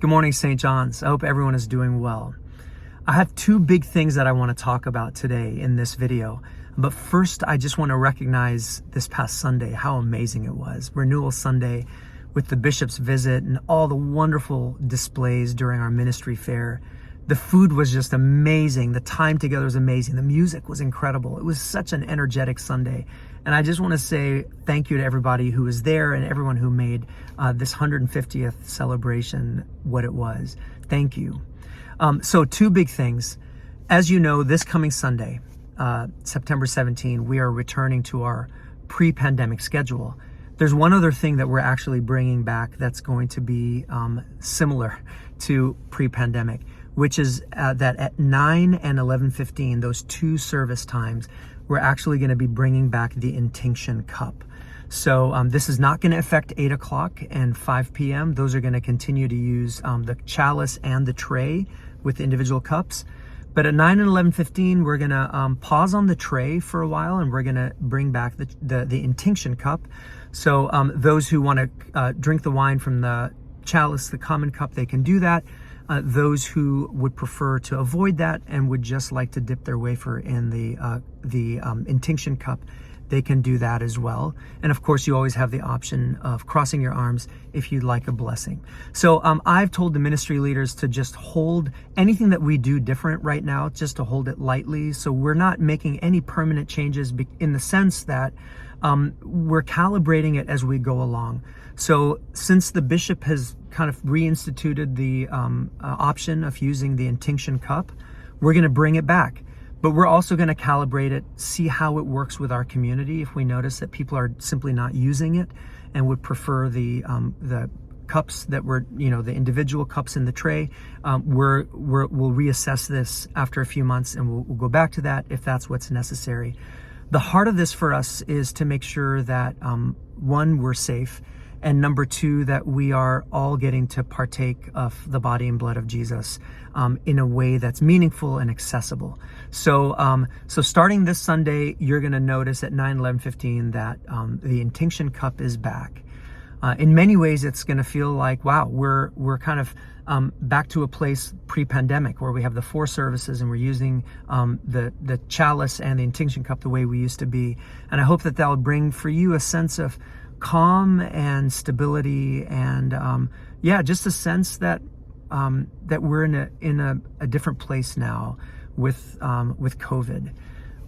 Good morning, St. John's. I hope everyone is doing well. I have two big things that I want to talk about today in this video. But first, I just want to recognize this past Sunday, how amazing it was. Renewal Sunday with the bishop's visit and all the wonderful displays during our ministry fair. The food was just amazing. The time together was amazing. The music was incredible. It was such an energetic Sunday. And I just want to say thank you to everybody who was there and everyone who made this 150th celebration what it was. Thank you. So two big things. As you know, this coming Sunday, September 17, we are returning to our pre-pandemic schedule. There's one other thing that we're actually bringing back that's going to be similar to pre-pandemic, which is that at 9 and 11:15, those two service times, we're actually going to be bringing back the Intinction cup. So this is not going to affect 8 o'clock and 5 p.m. Those are going to continue to use the chalice and the tray with individual cups. But at 9 and 11:15, we're going to pause on the tray for a while, and we're going to bring back the Intinction cup. So those who want to drink the wine from the chalice, the common cup, they can do that. Those who would prefer to avoid that and would just like to dip their wafer in the Intinction cup, they can do that as well. And of course, you always have the option of crossing your arms if you'd like a blessing. So I've told the ministry leaders to just hold anything that we do different right now, just to hold it lightly. So we're not making any permanent changes in the sense that we're calibrating it as we go along. So since the bishop has kind of reinstituted the option of using the Intinction cup, we're going to bring it back. But we're also going to calibrate it, see how it works with our community. If we notice that people are simply not using it and would prefer the cups that were, the individual cups in the tray, we'll reassess this after a few months, and we'll go back to that if that's what's necessary. The heart of this for us is to make sure that, one, we're safe, and number two, that we are all getting to partake of the body and blood of Jesus in a way that's meaningful and accessible. So starting this Sunday, you're going to notice at 9, 11:15 that the Intinction cup is back. In many ways, it's going to feel like, wow, we're kind of back to a place pre-pandemic where we have the 4 services and we're using the chalice and the Intinction cup the way we used to be. And I hope that will bring for you a sense of calm and stability, and just a sense that that we're in a different place now with COVID.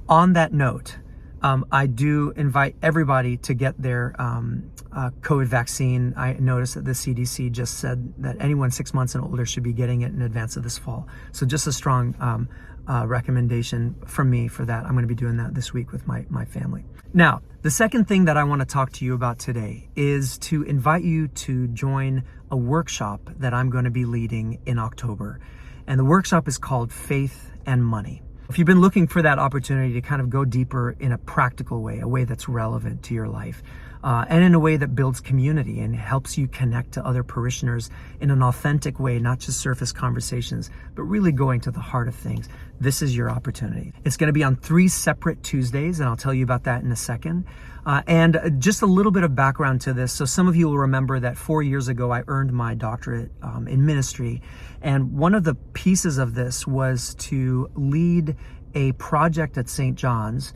On that note, I do invite everybody to get their COVID vaccine. I noticed that the CDC just said that anyone 6 months and older should be getting it in advance of this fall. So just a strong recommendation from me for that. I'm going to be doing that this week with my family. Now, the second thing that I want to talk to you about today is to invite you to join a workshop that I'm going to be leading in October. And the workshop is called Faith and Money. If you've been looking for that opportunity to kind of go deeper in a practical way, a way that's relevant to your life, and in a way that builds community and helps you connect to other parishioners in an authentic way, not just surface conversations, but really going to the heart of things, this is your opportunity. It's going to be on 3 separate Tuesdays, and I'll tell you about that in a second. And just a little bit of background to this. So some of you will remember that 4 years ago, I earned my doctorate in ministry. And one of the pieces of this was to lead a project at St. John's,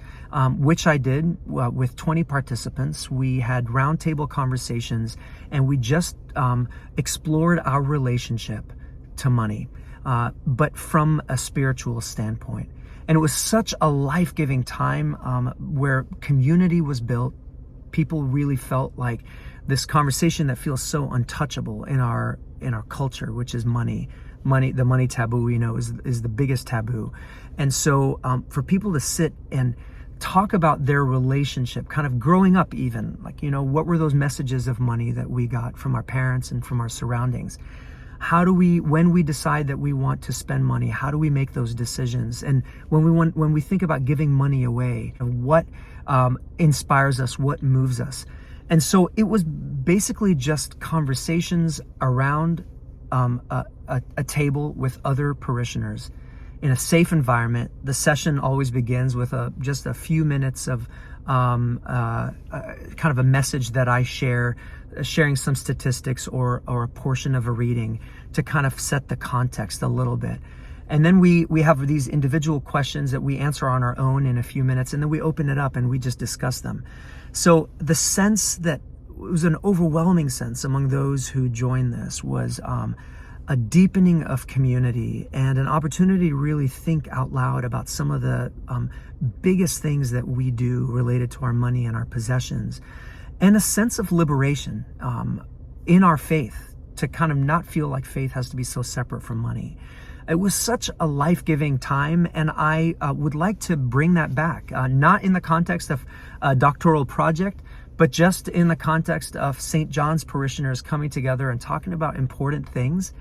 which I did with 20 participants. We had roundtable conversations, and we just explored our relationship to money, but from a spiritual standpoint. And it was such a life-giving time where community was built. People really felt like this conversation that feels so untouchable in our culture, which is money. The money taboo, is the biggest taboo. And so for people to sit and talk about their relationship, kind of growing up even, like, what were those messages of money that we got from our parents and from our surroundings? How do we, when we decide that we want to spend money, how do we make those decisions? And when we think about giving money away, what inspires us, what moves us? And so it was basically just conversations around a table with other parishioners in a safe environment. The session always begins with just a few minutes of kind of a message that I share, sharing some statistics or a portion of a reading to kind of set the context a little bit. And then we have these individual questions that we answer on our own in a few minutes, and then we open it up and we just discuss them. So the sense that it was an overwhelming sense among those who joined this was a deepening of community and an opportunity to really think out loud about some of the biggest things that we do related to our money and our possessions, and a sense of liberation in our faith, to kind of not feel like faith has to be so separate from money. It was such a life-giving time, and I would like to bring that back, not in the context of a doctoral project, but just in the context of St. John's parishioners coming together and talking about important things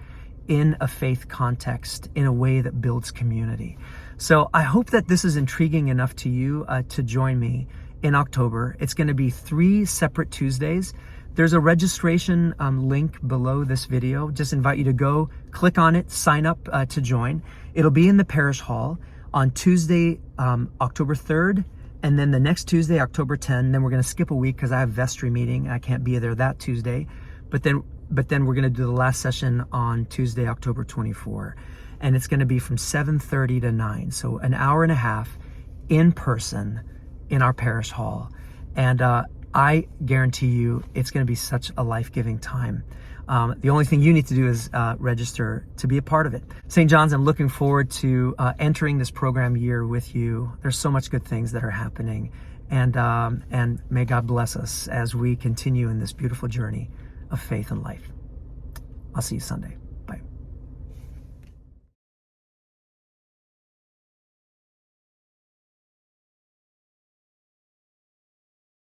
in a faith context in a way that builds community. So I hope that this is intriguing enough to you to join me in October. It's going to be 3 separate Tuesdays. There's a registration link below this video. Just invite you to go, click on it, sign up to join. It'll be in the parish hall on Tuesday, October 3rd, and then the next Tuesday, October 10. Then we're going to skip a week because I have vestry meeting. I can't be there that Tuesday. But then we're going to do the last session on Tuesday, October 24. And it's going to be from 7:30 to 9. So an hour and a half in person in our parish hall. And I guarantee you it's going to be such a life-giving time. The only thing you need to do is register to be a part of it. St. John's, I'm looking forward to entering this program year with you. There's so much good things that are happening. And may God bless us as we continue in this beautiful journey of faith and life. I'll see you Sunday.